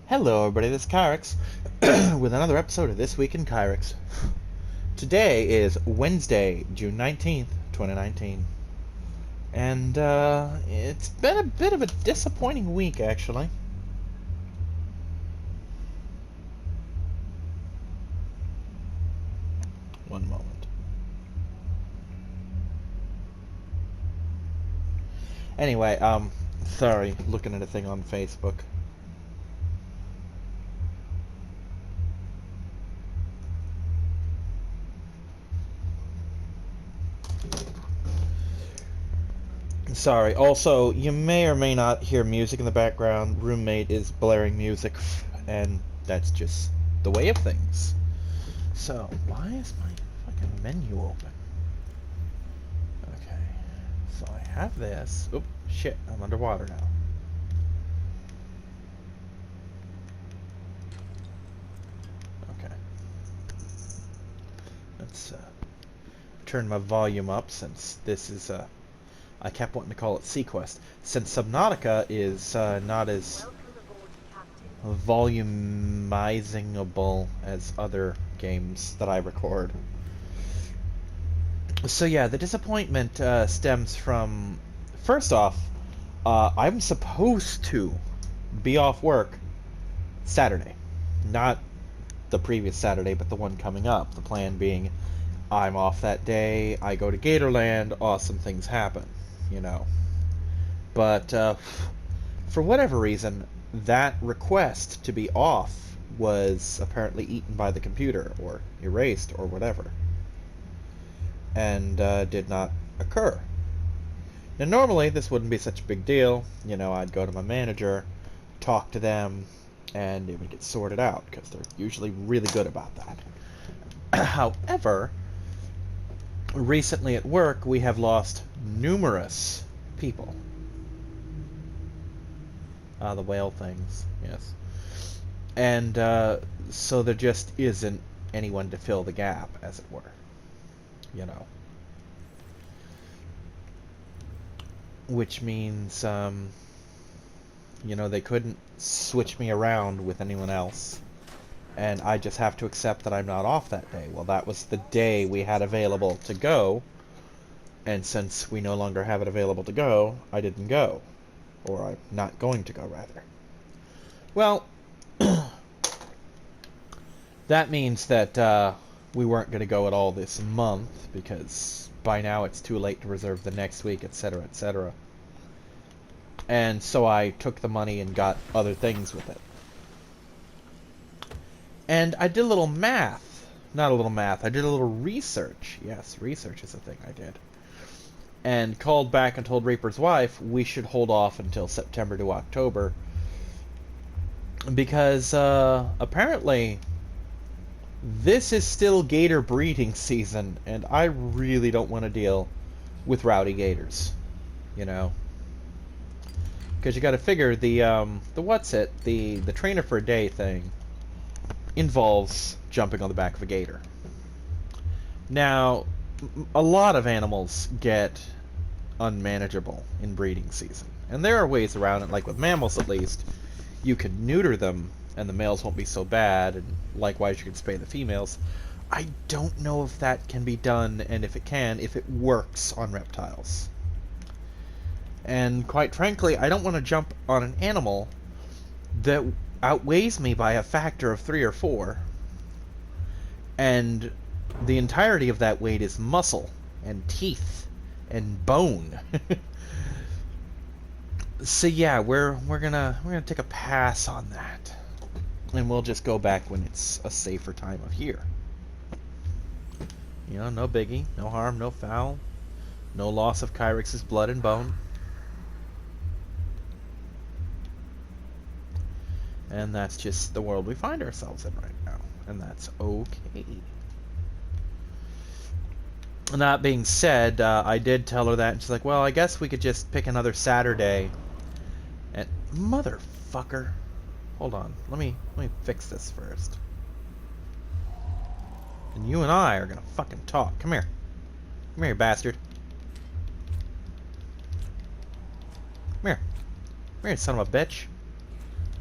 Hello everybody, this is Kyrix with another episode of This Week in Kyrix. Today is Wednesday, June 19th, 2019. And it's been a bit of a disappointing week, actually. One moment. Anyway, sorry, looking at a thing on Facebook. Sorry. Also, you may or may not hear music in the background. Roommate is blaring music, and that's just the way of things. So, why is my fucking menu open? Okay. So I have this. Oh, shit. I'm underwater now. Okay. Let's turn my volume up since this is I kept wanting to call it Sequest, since Subnautica is not as volumizingable as other games that I record. So yeah, the disappointment stems from, first off, I'm supposed to be off work Saturday. Not the previous Saturday, but the one coming up. The plan being, I'm off that day, I go to Gatorland, awesome things happen. You know. But for whatever reason, that request to be off was apparently eaten by the computer, or erased, or whatever. And did not occur. Now normally this wouldn't be such a big deal. You know, I'd go to my manager, talk to them, and it would get sorted out, because they're usually really good about that. However, recently at work, we have lost numerous people. The whale things, yes. And so there just isn't anyone to fill the gap, as it were. You know. Which means, you know, they couldn't switch me around with anyone else. And I just have to accept that I'm not off that day. Well, that was the day we had available to go, and since we no longer have it available to go, I didn't go. Or I'm not going to go, rather. Well, that means that we weren't going to go at all this month, because by now it's too late to reserve the next week, etc., etc. And so I took the money and got other things with it. And I did a little math. Not a little math. I did a little research. Yes, research is a thing I did. And called back and told Reaper's wife we should hold off until September to October. Because apparently this is still gator breeding season. And I really don't want to deal with rowdy gators. You know. Because you got to figure the trainer for a day thing involves jumping on the back of a gator. Now, a lot of animals get unmanageable in breeding season. And there are ways around it, like with mammals at least. You can neuter them, and the males won't be so bad, and likewise you can spay the females. I don't know if that can be done, and if it can, if it works on reptiles. And quite frankly, I don't want to jump on an animal that outweighs me by a factor of 3 or 4, and the entirety of that weight is muscle and teeth and bone. So yeah, we're gonna take a pass on that, and we'll just go back when it's a safer time of year. You know, no biggie, no harm, no foul, no loss of Kyrix's blood and bone. And that's just the world we find ourselves in right now. And that's okay. And that being said, I did tell her that, and she's like, well, I guess we could just pick another Saturday. And motherfucker. Hold on. Let me fix this first. And you and I are gonna fucking talk. Come here. Come here, you bastard. Come here. Come here, son of a bitch.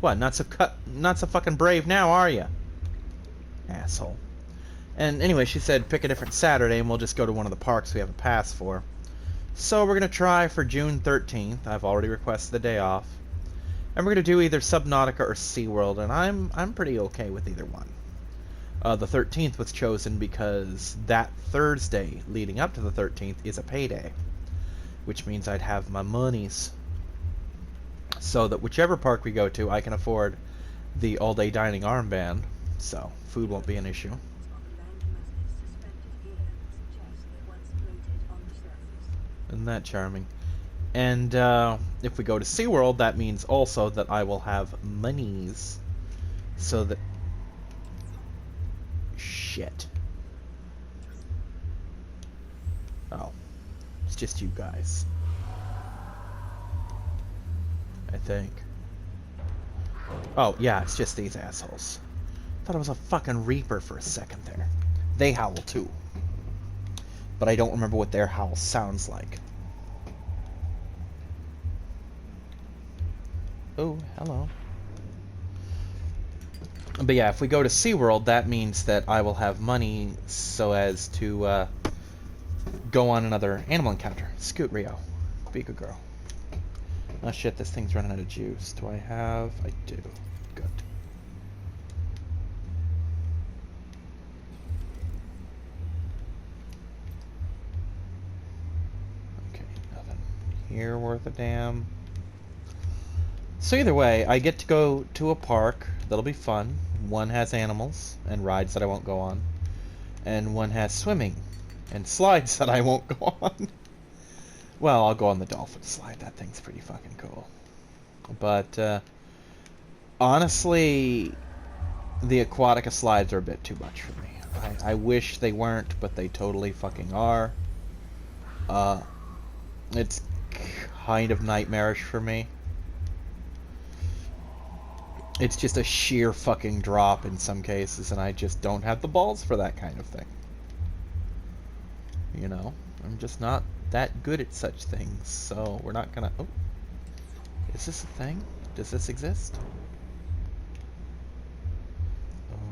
What? Not so fucking brave now, are you? Asshole. And anyway, she said pick a different Saturday and we'll just go to one of the parks we have a pass for. So we're gonna try for June 13th. I've already requested the day off. And we're gonna do either Subnautica or SeaWorld, and I'm pretty okay with either one. The 13th was chosen because that Thursday leading up to the 13th is a payday, which means I'd have my monies so that whichever park we go to, I can afford the all-day dining armband, so food won't be an issue. Isn't that charming? And if we go to SeaWorld, that means also that I will have monies so that... Shit. Oh. It's just you guys. I think. Oh, yeah, it's just these assholes. Thought it was a fucking Reaper for a second there. They howl too. But I don't remember what their howl sounds like. Oh, hello. But yeah, if we go to SeaWorld, that means that I will have money so as to go on another animal encounter. Scoot, Rio. Be a good girl. Oh shit, this thing's running out of juice. Do I have... I do. Good. Okay, nothing here worth a damn. So either way, I get to go to a park that'll be fun. One has animals and rides that I won't go on. And one has swimming and slides that I won't go on. Well, I'll go on the dolphin slide. That thing's pretty fucking cool. But, honestly, the Aquatica slides are a bit too much for me. I wish they weren't, but they totally fucking are. It's kind of nightmarish for me. It's just a sheer fucking drop in some cases, and I just don't have the balls for that kind of thing. You know? I'm just not that good at such things, so we're not gonna... Oh. Is this a thing? Does this exist?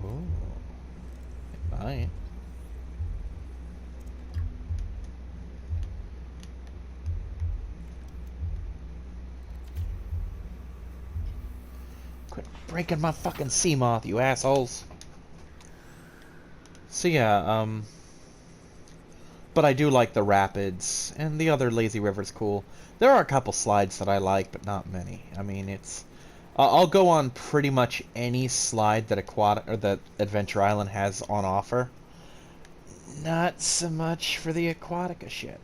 Oh. It might. Quit breaking my fucking sea moth, you assholes. So yeah, but I do like the rapids, and the other lazy river's cool. There are a couple slides that I like, but not many. I mean, it's... I'll go on pretty much any slide that that Adventure Island has on offer. Not so much for the Aquatica shit.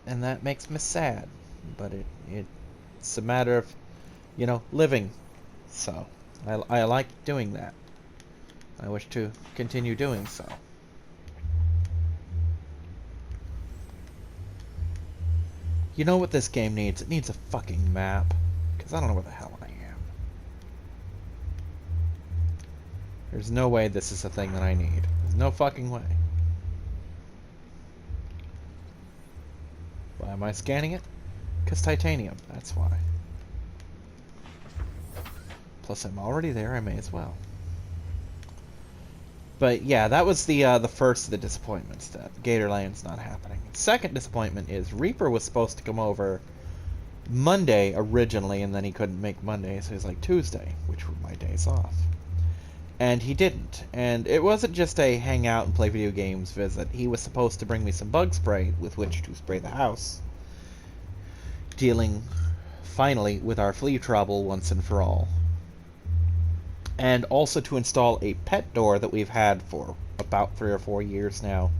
And that makes me sad. But it's a matter of, you know, living. So, I like doing that. I wish to continue doing so. You know what this game needs? It needs a fucking map. Because I don't know where the hell I am. There's no way this is the thing that I need. There's no fucking way. Why am I scanning it? Because titanium. That's why. Plus I'm already there, I may as well. But yeah, that was the first of the disappointments, that Gatorland's not happening. Second disappointment is Reaper was supposed to come over Monday originally, and then he couldn't make Monday, so he's like Tuesday, which were my days off. And he didn't. And it wasn't just a hang out and play video games visit. He was supposed to bring me some bug spray with which to spray the house, dealing finally with our flea trouble once and for all. And also to install a pet door that we've had for about 3 or 4 years now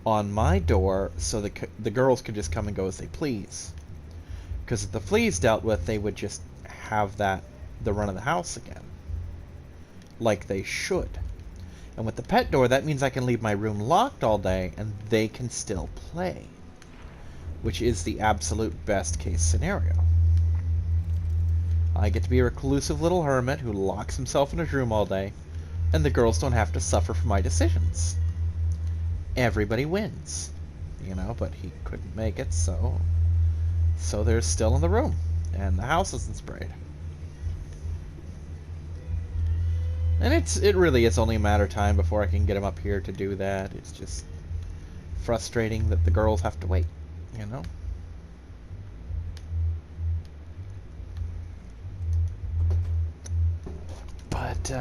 on my door, so the girls could just come and go as they please. Because if the fleas dealt with, they would just have the run of the house again, like they should. And with the pet door, that means I can leave my room locked all day and they can still play, which is the absolute best case scenario. I get to be a reclusive little hermit who locks himself in his room all day, and the girls don't have to suffer for my decisions. Everybody wins, you know, but he couldn't make it, so they're still in the room, and the house isn't sprayed. And it really is only a matter of time before I can get him up here to do that. It's just frustrating that the girls have to wait, you know? But,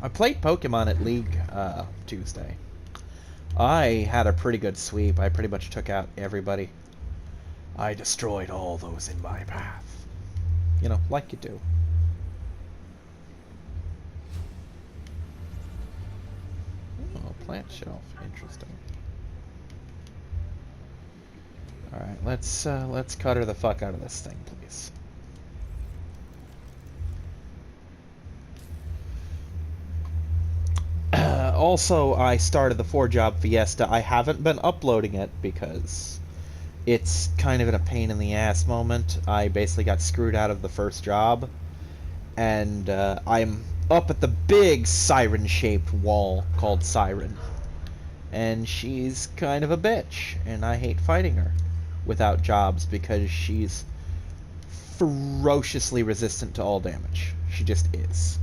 I played Pokemon at League, Tuesday. I had a pretty good sweep. I pretty much took out everybody. I destroyed all those in my path. You know, like you do. Oh, plant shelf. Interesting. Alright, let's cutter the fuck out of this thing, please. Also, I started the 4-job Fiesta. I haven't been uploading it because it's kind of in a pain in the ass moment. I basically got screwed out of the first job, and I'm up at the big siren-shaped wall called Siren. And she's kind of a bitch, and I hate fighting her without jobs because she's ferociously resistant to all damage. She just is.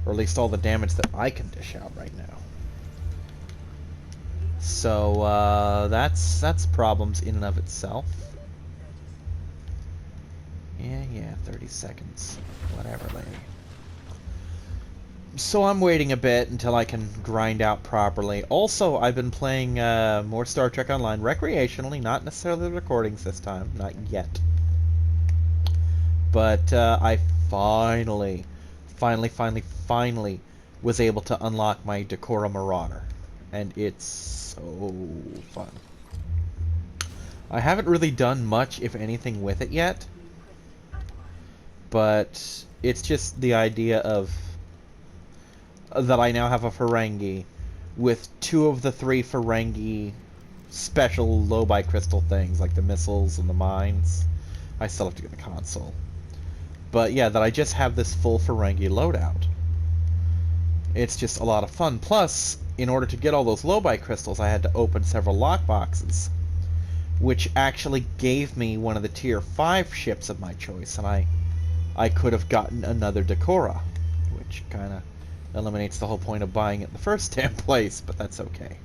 Or at least all the damage that I can dish out right now. So, that's problems in and of itself. Yeah, 30 seconds. Whatever, lady. So I'm waiting a bit until I can grind out properly. Also, I've been playing more Star Trek Online recreationally, not necessarily the recordings this time, not yet. But I finally was able to unlock my Decora Marauder. And it's so fun. I haven't really done much, if anything, with it yet. But it's just the idea of that I now have a Ferengi with 2 of the 3 Ferengi special low-buy crystal things, like the missiles and the mines. I still have to get the console. But yeah, that I just have this full Ferengi loadout. It's just a lot of fun. Plus, in order to get all those low-buy crystals, I had to open several lockboxes, which actually gave me one of the tier 5 ships of my choice, and I could have gotten another Decora, which kind of eliminates the whole point of buying it in the first damn place, but that's okay.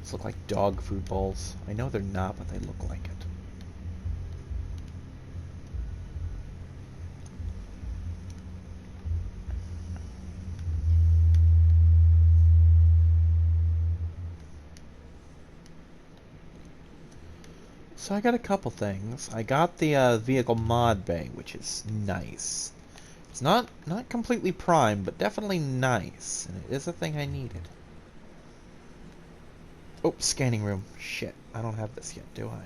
These look like dog food bowls. I know they're not, but they look like it. So I got a couple things. I got the vehicle mod bay, which is nice. It's not completely prime, but definitely nice, and it is a thing I needed. Oh, scanning room. Shit, I don't have this yet, do I?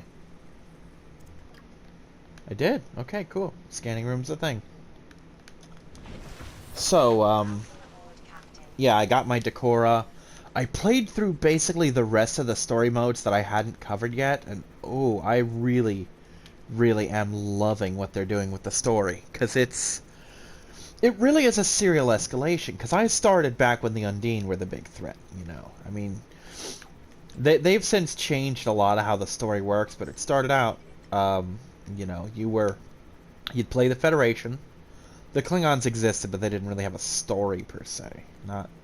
I did. Okay, cool. Scanning room's a thing. So, yeah, I got my Decora. I played through basically the rest of the story modes that I hadn't covered yet, and oh, I really am loving what they're doing with the story, because it really is a serial escalation, because I started back when the Undine were the big threat, you know. I mean, they've since changed a lot of how the story works, but it started out, you know, you'd play the Federation. The Klingons existed, but they didn't really have a story per se,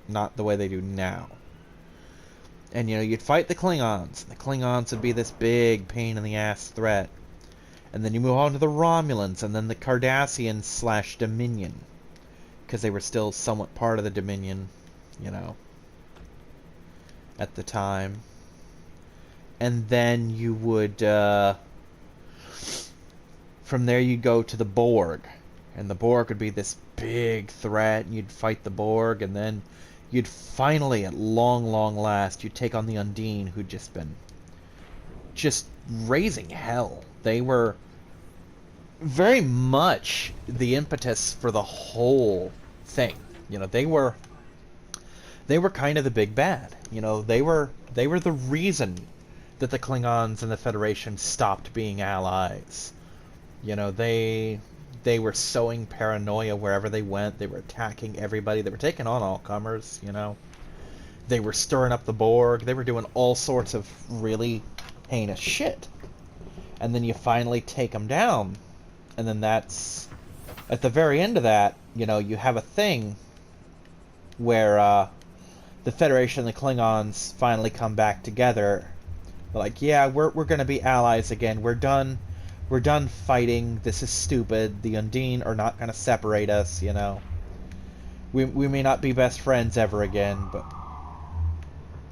not the way they do now. And, you know, you'd fight the Klingons, and the Klingons would be this big pain-in-the-ass threat. And then you move on to the Romulans, and then the Cardassians / Dominion. Because they were still somewhat part of the Dominion, you know, at the time. And then you would, from there you'd go to the Borg. And the Borg would be this big threat, and you'd fight the Borg, and then you'd finally, at long last, you'd take on the Undine, who'd just been raising hell. They were very much the impetus for the whole thing. You know, they were kind of the big bad. You know, they were the reason that the Klingons and the Federation stopped being allies. You know, they were sowing paranoia wherever they went. They were attacking everybody. They were taking on all comers, you know. They were stirring up the Borg. They were doing all sorts of really heinous shit. And then you finally take them down. And then that's... At the very end of that, you know, you have a thing where the Federation and the Klingons finally come back together. They're like, yeah, we're gonna be allies again. We're done fighting. This is stupid. The Undine are not gonna separate us, you know. We may not be best friends ever again, but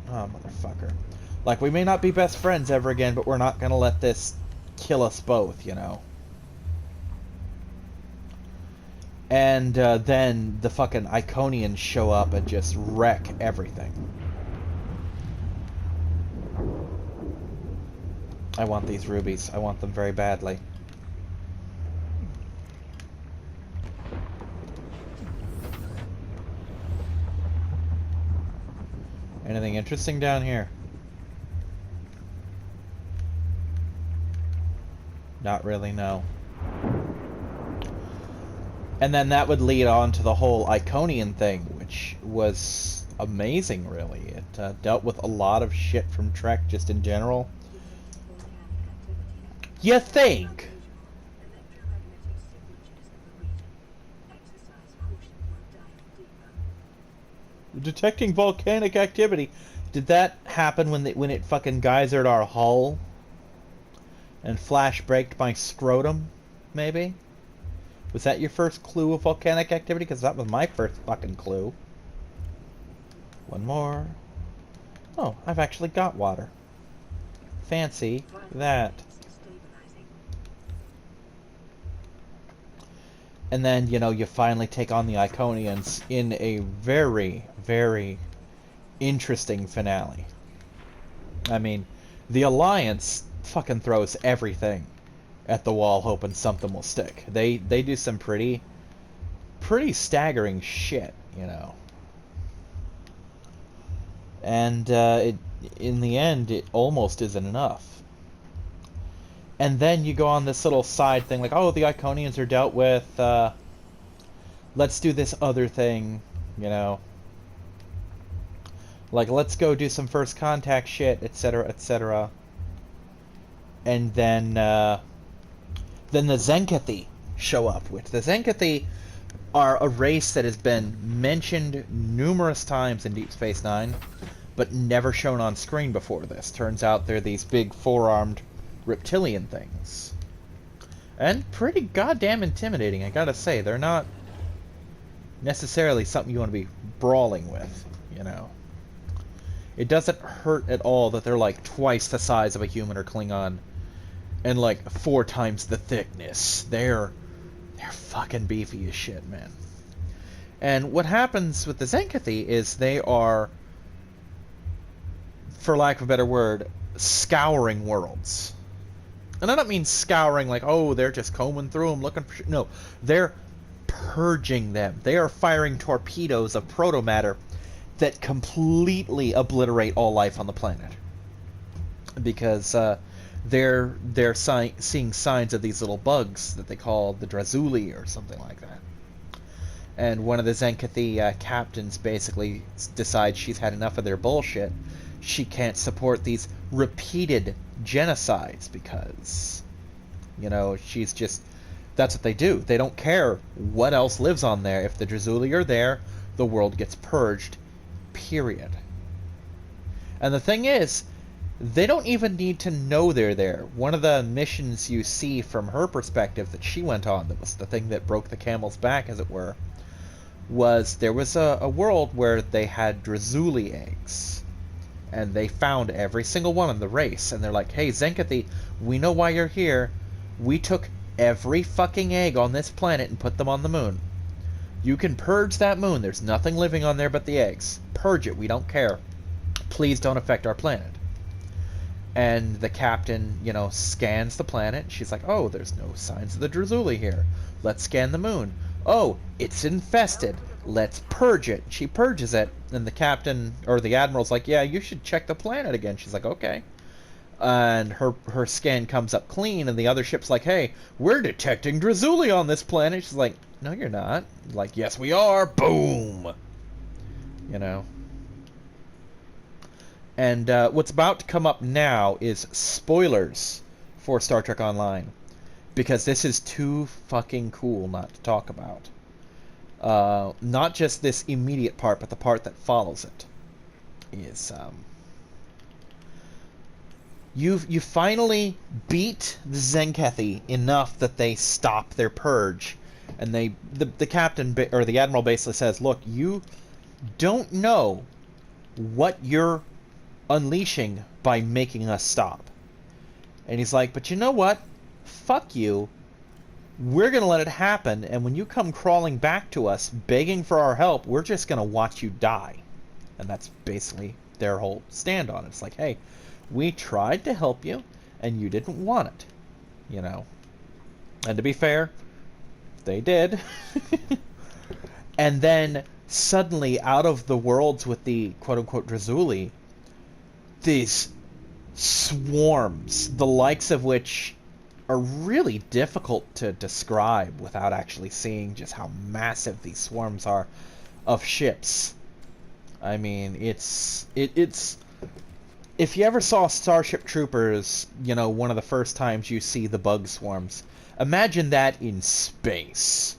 oh motherfucker. Like, we may not be best friends ever again, but we're not gonna let this kill us both, you know. And then the fucking Iconians show up and just wreck everything. I want these rubies. I want them very badly. Anything interesting down here? Not really, no. And then that would lead on to the whole Iconian thing, which was amazing, really. It dealt with a lot of shit from Trek, just in general. You think? Detecting volcanic activity. Did that happen when it fucking geysered our hull? And flash braked my scrotum, maybe? Was that your first clue of volcanic activity? Because that was my first fucking clue. One more. Oh, I've actually got water. Fancy that. And then, you know, you finally take on the Iconians in a very, very interesting finale. I mean, the Alliance fucking throws everything at the wall hoping something will stick. They do some pretty staggering shit, you know. And in the end, it almost isn't enough. And then you go on this little side thing, like, oh, the Iconians are dealt with, let's do this other thing, you know. Like, let's go do some first contact shit, etc., etc. And then the Zenkathi show up, which the Zenkathi are a race that has been mentioned numerous times in Deep Space Nine, but never shown on screen before this. Turns out they're these big four-armed reptilian things. And pretty goddamn intimidating, I gotta say. They're not necessarily something you want to be brawling with, you know. It doesn't hurt at all that they're like twice the size of a human or Klingon and like 4 times the thickness. They're fucking beefy as shit, man. And what happens with the Zenkathi is they are, for lack of a better word, scouring worlds. And I don't mean scouring like, oh, they're just combing through them looking for shit. No, they're purging them. They are firing torpedoes of protomatter that completely obliterate all life on the planet. Because they're seeing signs of these little bugs that they call the Drazuli or something like that. And one of the Zenkathi captains basically decides she's had enough of their bullshit. She can't support these repeated genocides because, you know, she's just... That's what they do. They don't care what else lives on there. If the Drazuli are there, the world gets purged. Period. And the thing is, they don't even need to know they're there. One of the missions you see from her perspective that she went on, that was the thing that broke the camel's back, as it were, was there was a world where they had Drazuli eggs. And they found every single one in the race. And they're like, hey, Zenkathi, we know why you're here. We took every fucking egg on this planet and put them on the moon. You can purge that moon. There's nothing living on there but the eggs. Purge it. We don't care. Please don't affect our planet. And the captain, you know, scans the planet. She's like, oh, there's no signs of the Drazuli here. Let's scan the moon. Oh, it's infested. Let's purge it. She purges it. And the captain, or the admiral's like, yeah, you should check the planet again. She's like, okay. And her scan comes up clean, and the other ship's like, hey, we're detecting Drazuli on this planet. She's like, no, you're not. Like, yes, we are. Boom. You know. And what's about to come up now is spoilers for Star Trek Online. Because this is too fucking cool not to talk about. Not just this immediate part, but the part that follows it, is you finally beat the Zenkethi enough that they stop their purge, and the captain or the admiral basically says, "Look, you don't know what you're unleashing by making us stop." And he's like, "But you know what? Fuck you. We're going to let it happen, and when you come crawling back to us begging for our help, we're just going to watch you die." And that's basically their whole stand on it. It's like, hey, we tried to help you, and you didn't want it, you know. And to be fair, they did. And then, suddenly, out of the worlds with the quote-unquote Drazuli, these swarms, the likes of which are really difficult to describe without actually seeing just how massive these swarms are, of ships. I mean, it's if you ever saw Starship Troopers, you know, one of the first times you see the bug swarms, imagine that in space.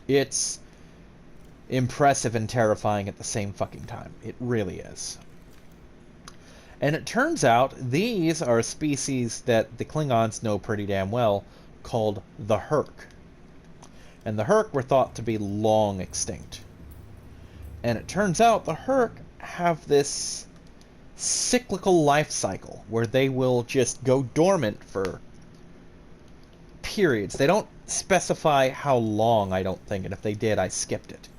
It's impressive and terrifying at the same fucking time. It really is. And it turns out these are a species that the Klingons know pretty damn well, called the Herc. And the Herc were thought to be long extinct. And it turns out the Herc have this cyclical life cycle where they will just go dormant for periods. They don't specify how long, I don't think, and if they did, I skipped it.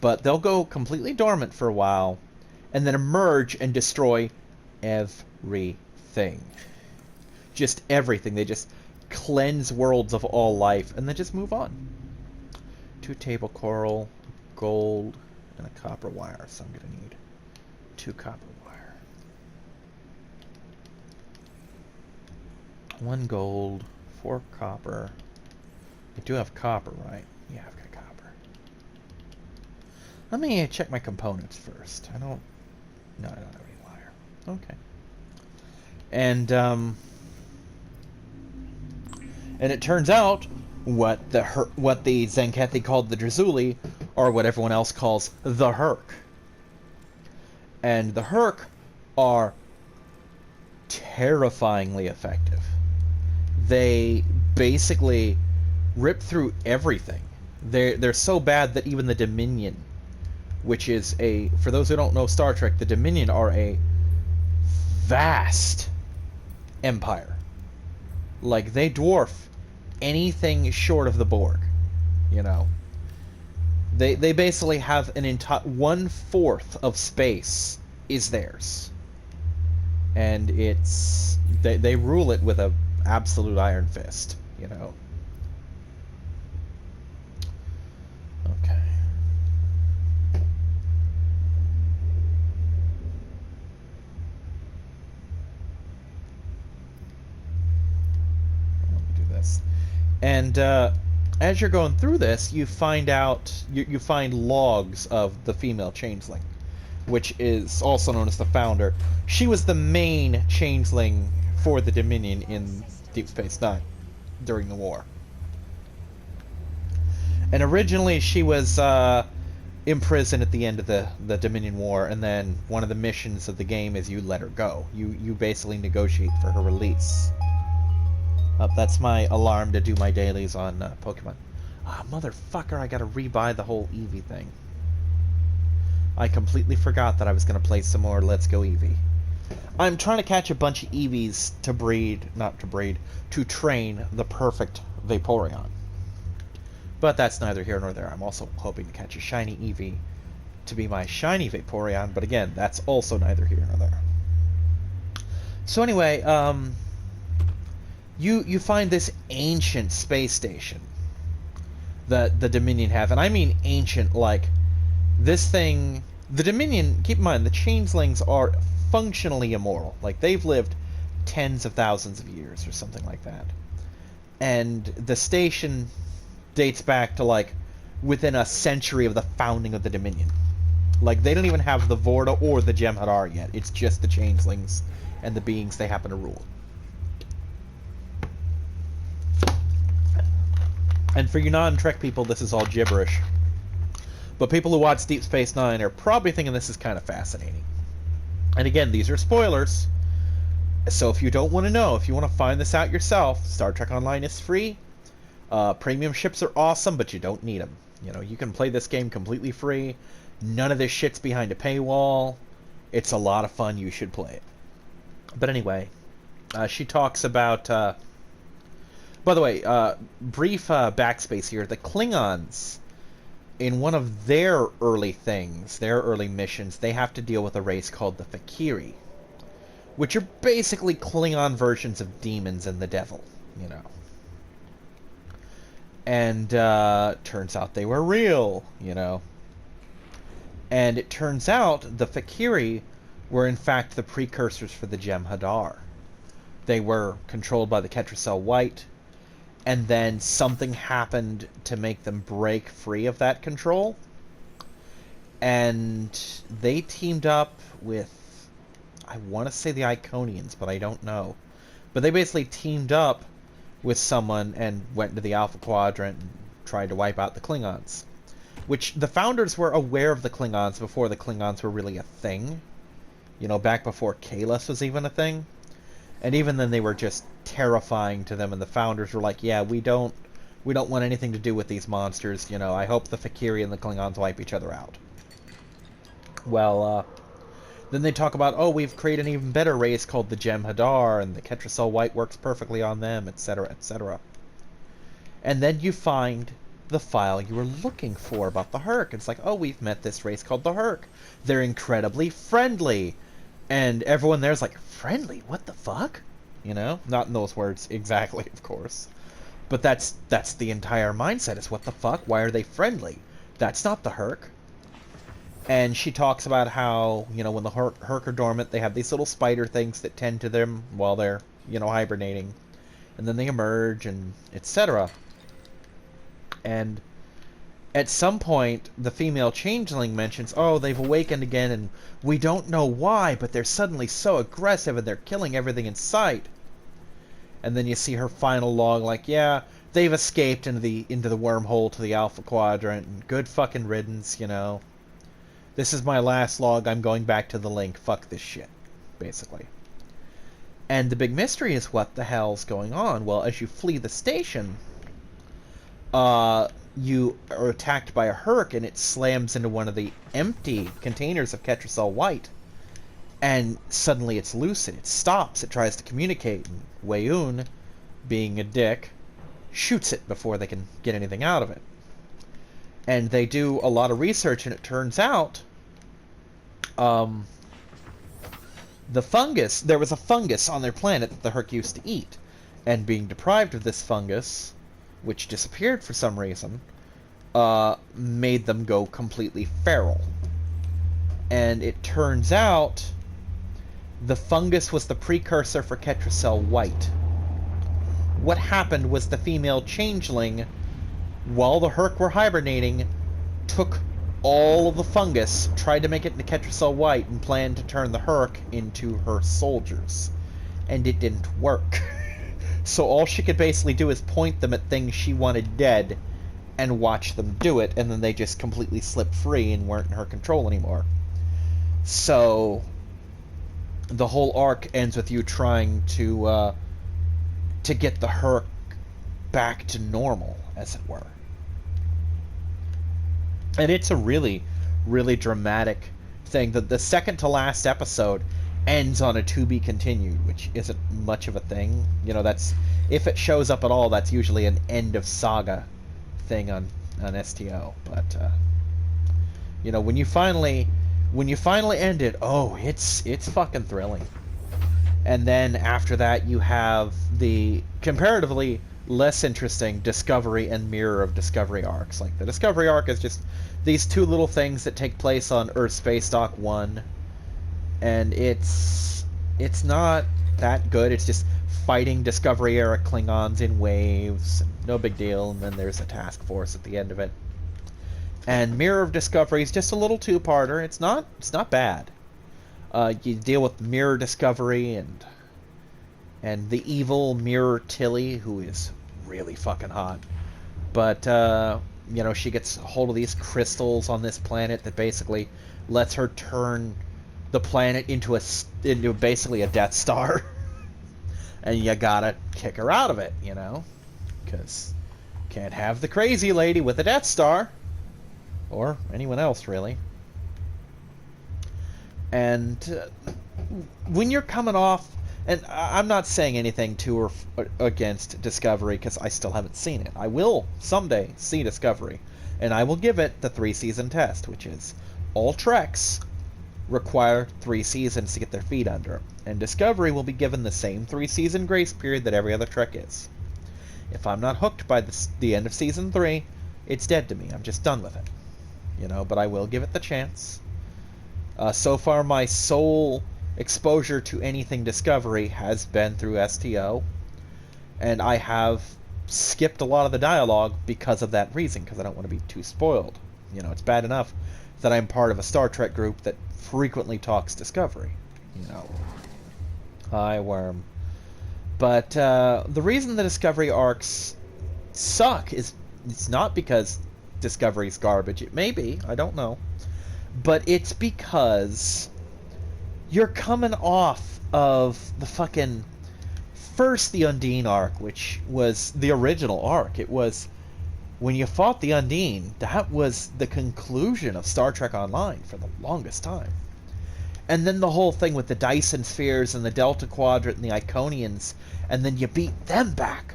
But they'll go completely dormant for a while and then emerge and destroy everything. Just everything. They just cleanse worlds of all life and then just move on. 2 table coral, gold, and a copper wire. So I'm going to need 2 copper wire. 1 gold, 4 copper. I do have copper, right? Yeah, I've got copper. Let me check my components first. I don't have any wire. Okay. And it turns out what the Zenkethi called the Drazuli, or what everyone else calls the Herc. And the Herc are terrifyingly effective. They basically rip through everything. They're so bad that even the Dominion, which is for those who don't know Star Trek, the Dominion are a vast empire. Like, they dwarf anything short of the Borg, you know. They basically have an entire 1/4 of space is theirs, and they rule it with a absolute iron fist, you know. Okay. Let me do this. And as you're going through this, you find out you find logs of the female changeling, which is also known as the Founder. She was the main changeling for the Dominion in Deep Space Nine during the war. And originally she was imprisoned at the end of the Dominion War, and then one of the missions of the game is you let her go. You basically negotiate for her release. That's my alarm to do my dailies on Pokemon. Ah, motherfucker, I gotta rebuy the whole Eevee thing. I completely forgot that I was gonna play some more Let's Go Eevee. I'm trying to catch a bunch of Eevees to train the perfect Vaporeon. But that's neither here nor there. I'm also hoping to catch a shiny Eevee to be my shiny Vaporeon, but again, that's also neither here nor there. So anyway, you find this ancient space station that the Dominion have, and I mean ancient, like, this thing... The Dominion, keep in mind, the Changelings are functionally immoral. Like, they've lived tens of thousands of years or something like that. And the station dates back to, like, within a century of the founding of the Dominion. Like, they don't even have the Vorta or the Jem'Hadar yet. It's just the Changelings and the beings they happen to rule. And for you non-Trek people, this is all gibberish. But people who watch Deep Space Nine are probably thinking this is kind of fascinating. And again, these are spoilers. So if you don't want to know, if you want to find this out yourself, Star Trek Online is free. Premium ships are awesome, but you don't need them. You know, you can play this game completely free. None of this shit's behind a paywall. It's a lot of fun. You should play it. But anyway, she talks about... by the way, brief backspace here. The Klingons, in one of their early things, their early missions, they have to deal with a race called the Fakiri, which are basically Klingon versions of demons and the devil, you know. And turns out they were real, you know. And it turns out the Fakiri were in fact the precursors for the Jem'Hadar. They were controlled by the Ketracel White, and then something happened to make them break free of that control. And they teamed up with, I want to say the Iconians, but I don't know. But they basically teamed up with someone and went into the Alpha Quadrant and tried to wipe out the Klingons. Which the founders were aware of the Klingons before the Klingons were really a thing. You know, back before Kahless was even a thing. And even then they were just terrifying to them, and the founders were like, yeah, we don't want anything to do with these monsters, you know, I hope the Fakiri and the Klingons wipe each other out. Well, then they talk about, oh, we've created an even better race called the Jem'Hadar, and the Ketracel White works perfectly on them, etc., etc. And then you find the file you were looking for about the Herc. It's like, oh, we've met this race called the Herc. They're incredibly friendly. And everyone there's like, friendly? What the fuck? You know? Not in those words exactly, of course. But that's the entire mindset, is what the fuck? Why are they friendly? That's not the Herc. And she talks about how, you know, when the Herc are dormant, they have these little spider things that tend to them while they're, you know, hibernating. And then they emerge, and etc. And at some point, the female changeling mentions, oh, they've awakened again, and we don't know why, but they're suddenly so aggressive, and they're killing everything in sight. And then you see her final log, like, yeah, they've escaped into the wormhole to the Alpha Quadrant, and good fucking riddance, you know. This is my last log, I'm going back to the link, fuck this shit, basically. And the big mystery is, what the hell's going on? Well, as you flee the station, you are attacked by a Herc, and it slams into one of the empty containers of Ketracel White. And suddenly it's lucid. It stops. It tries to communicate. And Weyoun, being a dick, shoots it before they can get anything out of it. And they do a lot of research, and it turns out the fungus, there was a fungus on their planet that the Herc used to eat. And being deprived of this fungus, which disappeared for some reason, made them go completely feral. And it turns out the fungus was the precursor for Ketracel White. What happened was the female changeling, while the Herc were hibernating, took all of the fungus, tried to make it into Ketracel White, and planned to turn the Herc into her soldiers. And it didn't work. So all she could basically do is point them at things she wanted dead and watch them do it, and then they just completely slipped free and weren't in her control anymore. So the whole arc ends with you trying to get the Herc back to normal, as it were. And it's a really, really dramatic thing. The second to last episode ends on a to be continued, which isn't much of a thing. You know, that's, if it shows up at all, that's usually an end of saga thing on STO. But you know, when you finally end it, oh, it's fucking thrilling. And then after that, you have the comparatively less interesting Discovery and Mirror of Discovery arcs. Like, the Discovery arc is just these two little things that take place on Earth Space Dock 1. And it's not that good. It's just fighting Discovery-era Klingons in waves. No big deal. And then there's a task force at the end of it. And Mirror of Discovery is just a little two-parter. It's not bad. You deal with Mirror Discovery and the evil Mirror Tilly, who is really fucking hot. But You know, she gets a hold of these crystals on this planet that basically lets her turn the planet into basically a Death Star. And you gotta kick her out of it, you know? Because can't have the crazy lady with a Death Star. Or anyone else, really. And when you're coming off... And I'm not saying anything to or against Discovery, because I still haven't seen it. I will someday see Discovery. And I will give it the 3-season test, which is all Treks require 3 seasons to get their feet under them. And Discovery will be given the same 3-season grace period that every other Trek is. If I'm not hooked by the end of Season 3, it's dead to me. I'm just done with it. You know, but I will give it the chance. So far, my sole exposure to anything Discovery has been through STO. And I have skipped a lot of the dialogue because of that reason, because I don't want to be too spoiled. You know, it's bad enough that I'm part of a Star Trek group that frequently talks Discovery. You know. Hi, Worm. But the reason the Discovery arcs suck is it's not because Discovery's garbage. It may be, I don't know. But it's because you're coming off of the fucking... First, the Undine arc, which was the original arc. It was... When you fought the Undine, that was the conclusion of Star Trek Online for the longest time. And then the whole thing with the Dyson Spheres and the Delta Quadrant and the Iconians, and then you beat them back.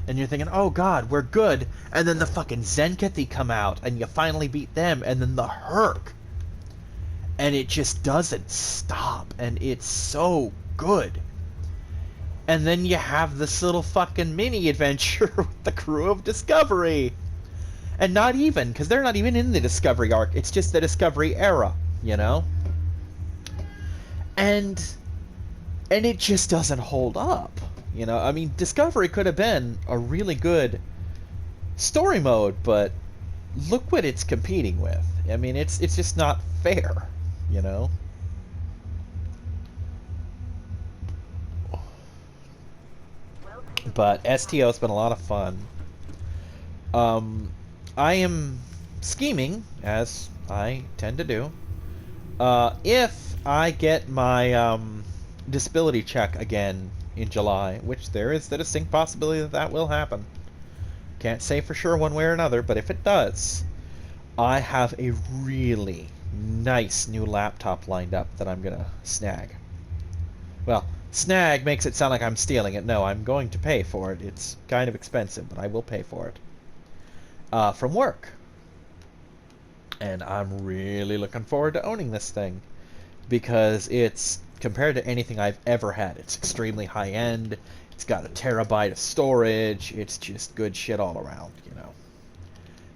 And you're thinking, oh god, we're good. And then the fucking Zenkathi come out, and you finally beat them, and then the Herc. And it just doesn't stop, and it's so good. And then you have this little fucking mini adventure with the crew of Discovery. And not even, because they're not even in the Discovery arc, it's just the Discovery era, you know? And it just doesn't hold up, you know? I mean, Discovery could have been a really good story mode, but look what it's competing with. I mean, it's just not fair, you know? But STO's been a lot of fun. I am scheming, as I tend to do. If I get my disability check again in July, which there is the distinct possibility that that will happen. Can't say for sure one way or another, but if it does, I have a really nice new laptop lined up that I'm gonna snag. Well, snag makes it sound like I'm stealing it. No, I'm going to pay for it. It's kind of expensive, but I will pay for it. From work. And I'm really looking forward to owning this thing. Because it's, compared to anything I've ever had, it's extremely high-end. It's got a terabyte of storage. It's just good shit all around, you know.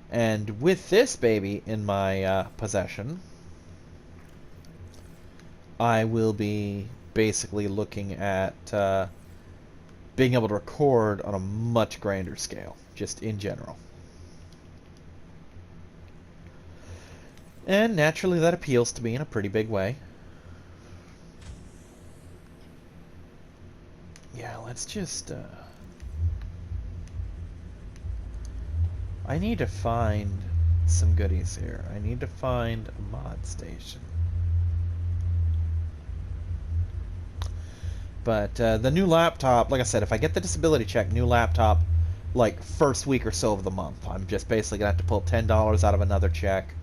And with this baby in my possession, I will be basically looking at being able to record on a much grander scale, just in general. And naturally that appeals to me in a pretty big way. Yeah, let's just... I need to find some goodies here. I need to find a mod station. But the new laptop, like I said, if I get the disability check, new laptop, like first week or so of the month, I'm just basically going to have to pull $10 out of another check,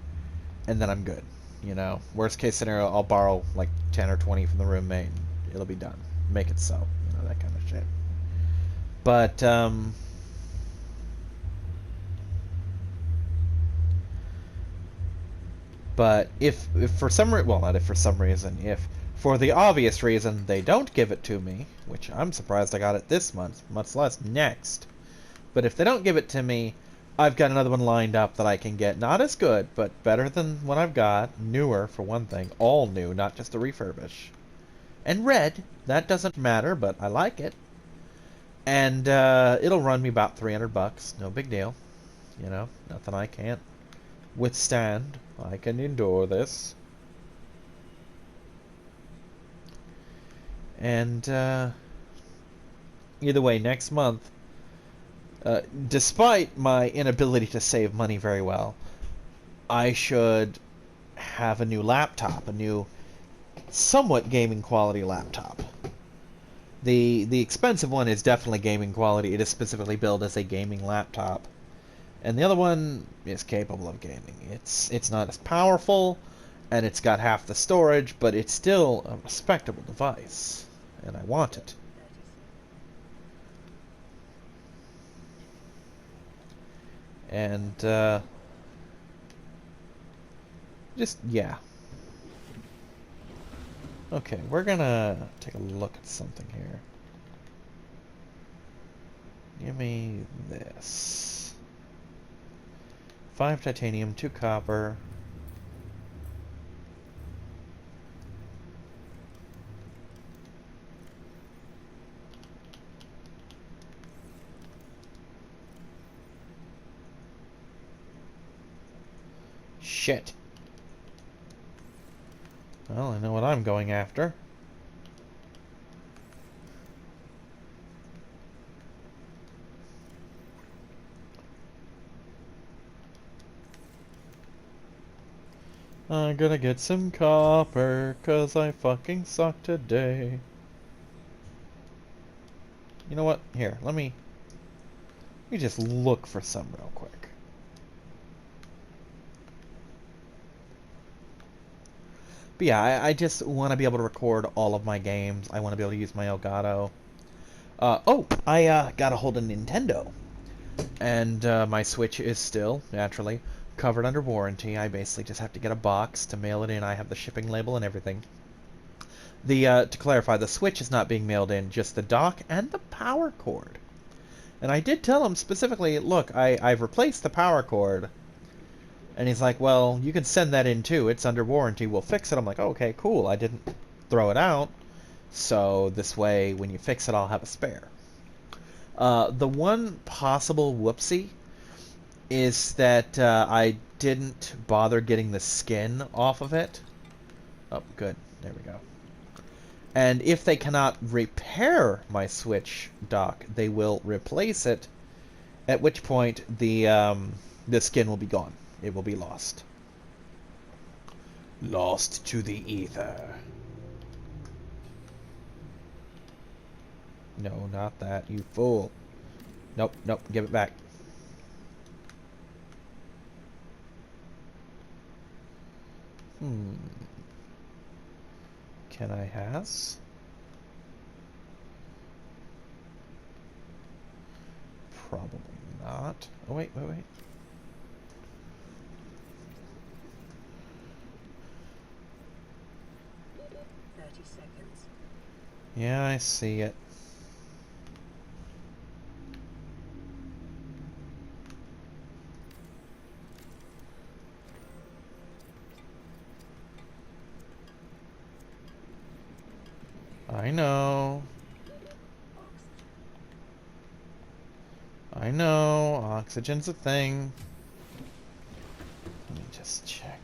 and then I'm good. You know, worst case scenario, I'll borrow like 10 or 20 from the roommate, and it'll be done. Make it so, you know, that kind of shit. But, if for some reason, well, not if for some reason, if for the obvious reason they don't give it to me, which I'm surprised I got it this month, much less next. But if they don't give it to me, I've got another one lined up that I can get. Not as good, but better than what I've got. Newer, for one thing. All new, not just a refurbish. And red. That doesn't matter, but I like it. And it'll run me about $300. No big deal. You know, nothing I can't withstand. I can endure this. And either way, next month Despite my inability to save money very well, I should have a new laptop, a new somewhat gaming quality laptop. The expensive one is definitely gaming quality. It is specifically built as a gaming laptop. And the other one is capable of gaming. It's not as powerful, and it's got half the storage, but it's still a respectable device, and I want it. And, just, yeah. Okay, we're gonna take a look at something here. Give me this. 5 titanium, 2 copper. Shit. Well, I know what I'm going after. I'm gonna get some copper, 'cause I fucking suck today. You know what? Here, let me just look for some real quick. But yeah, I just want to be able to record all of my games. I want to be able to use my Elgato. I got a hold of Nintendo. And my Switch is still, naturally, covered under warranty. I basically just have to get a box to mail it in. I have the shipping label and everything. To clarify, the Switch is not being mailed in, just the dock and the power cord. And I did tell him specifically, look, I've replaced the power cord. And he's like, well, you can send that in too. It's under warranty. We'll fix it. I'm like, okay, cool. I didn't throw it out. So this way, when you fix it, I'll have a spare. The one possible whoopsie is that I didn't bother getting the skin off of it. Oh, good. There we go. And if they cannot repair my Switch dock, they will replace it, at which point the skin will be gone. It will be lost. Lost to the ether. No, not that, you fool. Nope, nope, give it back. Can I has? Probably not. Oh, wait, wait, wait. Yeah, I see it. I know. I know. Oxygen's a thing. Let me just check.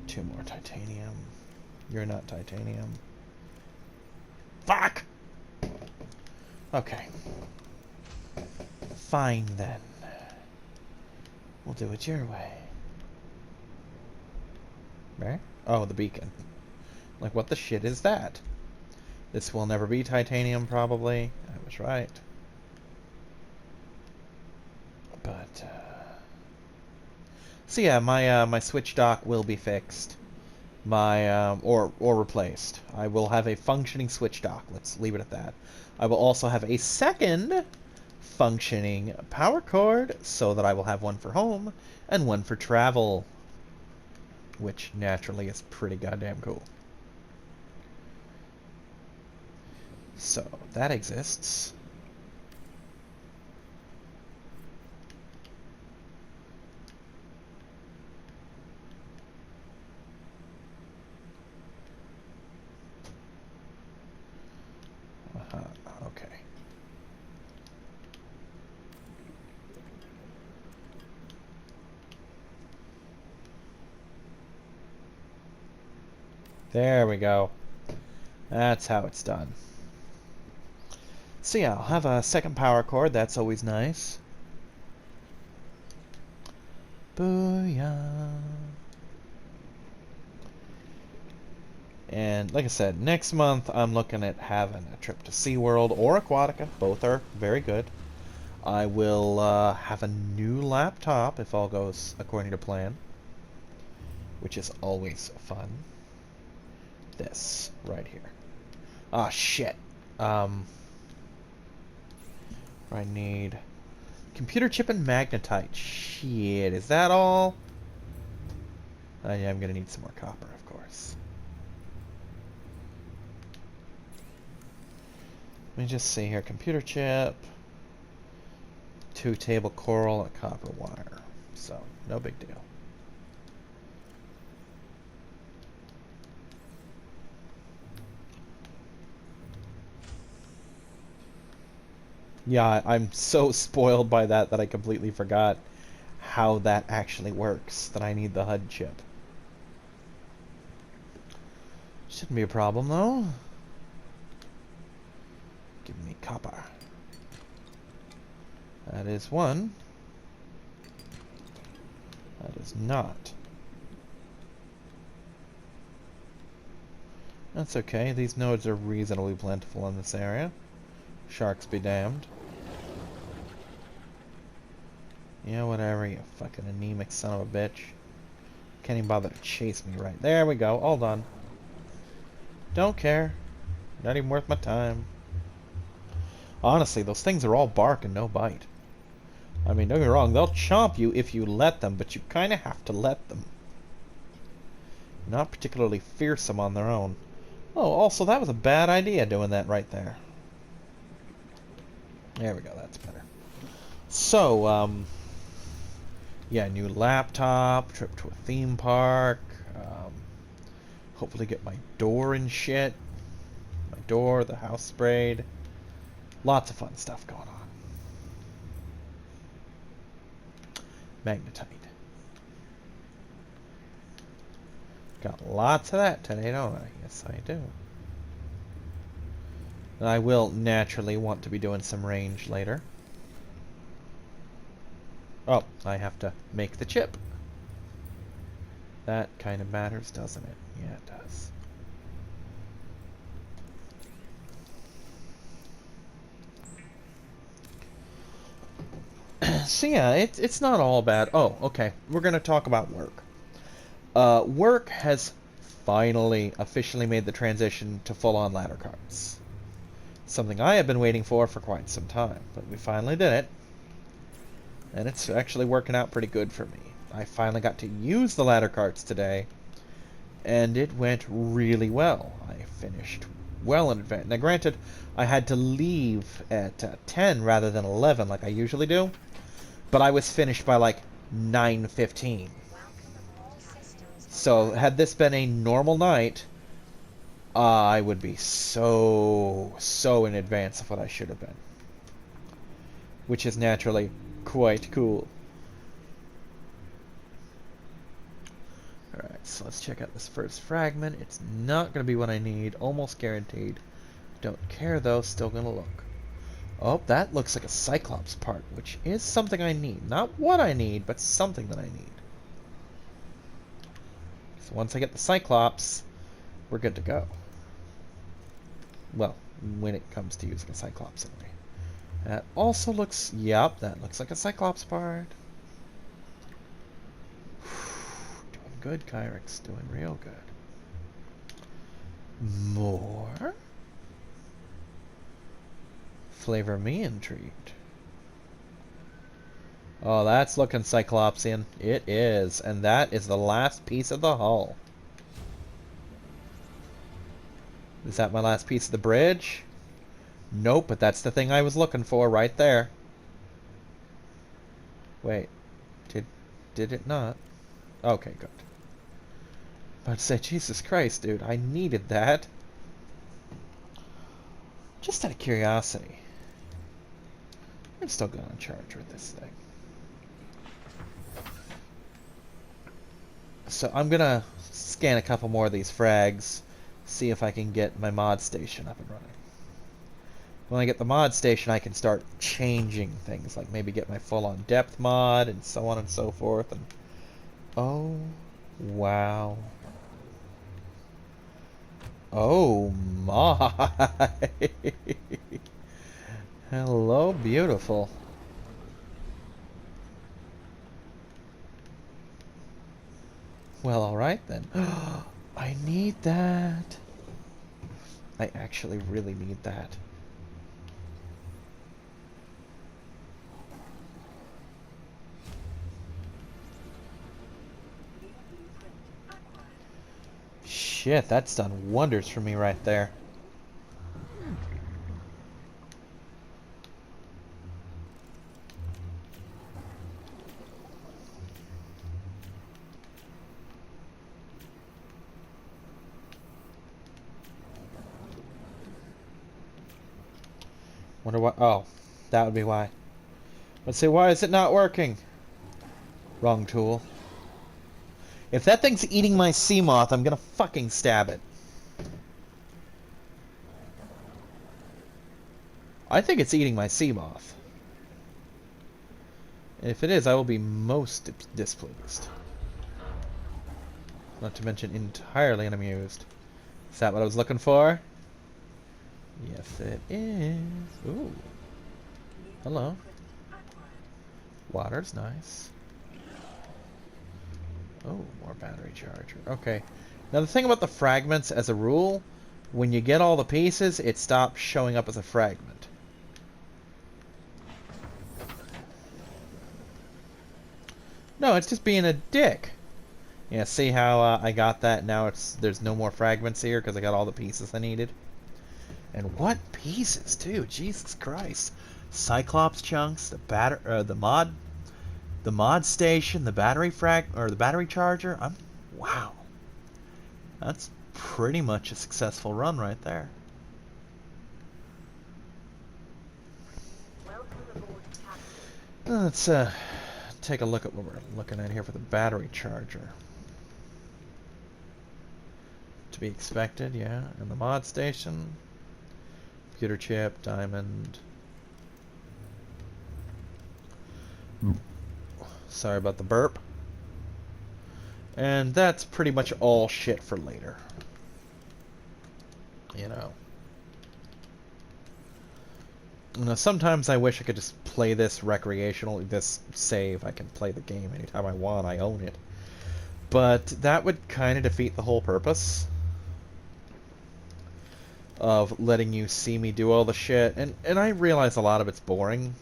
2 more titanium. You're not titanium. Fuck! Okay. Fine then. We'll do it your way. Where? Oh, the beacon. Like, what the shit is that? This will never be titanium, probably. I was right. But, so yeah, my Switch dock will be fixed. Or replaced. I will have a functioning Switch dock. Let's leave it at that. I will also have a second functioning power cord, so that I will have one for home and one for travel, which naturally is pretty goddamn cool. So that exists. Okay. There we go. That's how it's done. So yeah, I'll have a second power cord. That's always nice. Booyah. And like I said, next month I'm looking at having a trip to SeaWorld or Aquatica. Both are very good. I will have a new laptop if all goes according to plan, which is always fun. This right here. Ah, shit. I need computer chip and magnetite. Shit, is that all? Yeah, I'm gonna need some more copper, of course. Let me just see here. Computer chip, 2 table coral, and a copper wire. So, no big deal. Yeah, I'm so spoiled by that I completely forgot how that actually works, that I need the HUD chip. Shouldn't be a problem, though. Give me copper. That is one. That is not. That's okay. These nodes are reasonably plentiful in this area. Sharks be damned. Yeah, whatever, you fucking anemic son of a bitch. Can't even bother to chase me right. There we go. All done. Don't care. Not even worth my time. Honestly, those things are all bark and no bite. I mean, don't get me wrong, they'll chomp you if you let them, but you kind of have to let them. Not particularly fearsome on their own. Oh, also, that was a bad idea doing that right there. There we go, that's better. So, yeah, new laptop, trip to a theme park, hopefully get my door and shit. My door, the house sprayed. Lots of fun stuff going on. Magnetite. Got lots of that today, don't I? Yes, I do. And I will naturally want to be doing some range later. Oh, I have to make the chip. That kind of matters, doesn't it? Yeah, it does. So yeah, it's not all bad. Oh, okay. We're gonna talk about work. Work has finally officially made the transition to full-on ladder carts. Something I have been waiting for quite some time, but we finally did it. And it's actually working out pretty good for me. I finally got to use the ladder carts today, and it went really well. I finished well in advance. Now granted, I had to leave at 10 rather than 11 like I usually do, but I was finished by like 9:15. So had this been a normal night, I would be so in advance of what I should have been. Which is naturally quite cool. Alright, so let's check out this first fragment. It's not going to be what I need, almost guaranteed. Don't care though, still going to look. Oh, that looks like a Cyclops part, which is something I need. Not what I need, but something that I need. So once I get the Cyclops, we're good to go. Well, when it comes to using a Cyclops anyway. That also looks, yep, that looks like a Cyclops part. Doing good, Kyrix, doing real good. More? Flavor me intrigued. Oh, that's looking Cyclopsian. It is, and that is the last piece of the hull. Is that my last piece of the bridge? Nope, but that's the thing I was looking for right there. Wait, did it not? Okay, good. About to say, Jesus Christ, dude, I needed that. Just out of curiosity. I'm still going on charge with this thing. So I'm gonna scan a couple more of these frags, see if I can get my mod station up and running. when I get the mod station, I can start changing things, like maybe get my full-on depth mod and so on and so forth. And oh, wow. Oh my. Hello, beautiful. Well, alright then. I need that. I actually really need that. Shit, that's done wonders for me right there. Wonder why. Oh, that would be why. Let's see, why is it not working? Wrong tool. If that thing's eating my sea moth, I'm gonna fucking stab it. I think it's eating my sea moth. If it is, I will be most displeased. Not to mention entirely unamused. Is that what I was looking for? Yes, it is. Ooh. Hello. Water's nice. Oh, more battery charger. Okay. Now the thing about the fragments, as a rule, when you get all the pieces, it stops showing up as a fragment. No, it's just being a dick. Yeah, see how I got that? Now there's no more fragments here because I got all the pieces I needed. And what pieces, too? Jesus Christ! Cyclops chunks, the mod station, the battery the battery charger. Wow. That's pretty much a successful run right there. Let's take a look at what we're looking at here for the battery charger. To be expected, yeah. And the mod station, computer chip, diamond. Sorry about the burp. And that's pretty much all shit for later. You know. Sometimes I wish I could just play this recreationally, this save. I can play the game anytime I want, I own it. But that would kind of defeat the whole purpose of letting you see me do all the shit. And I realize a lot of it's boring.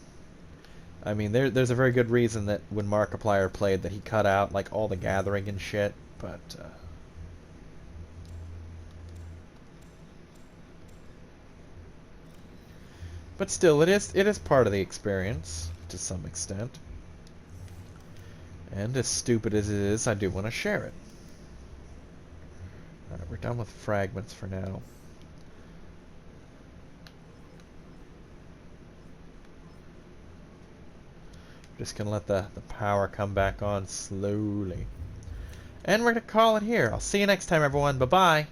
I mean, there's a very good reason that when Markiplier played that he cut out, like, all the gathering and shit, but, but still, it is part of the experience, to some extent. And as stupid as it is, I do want to share it. Alright, we're done with fragments for now. Just gonna let the power come back on slowly. And we're gonna call it here. I'll see you next time, everyone. Bye-bye.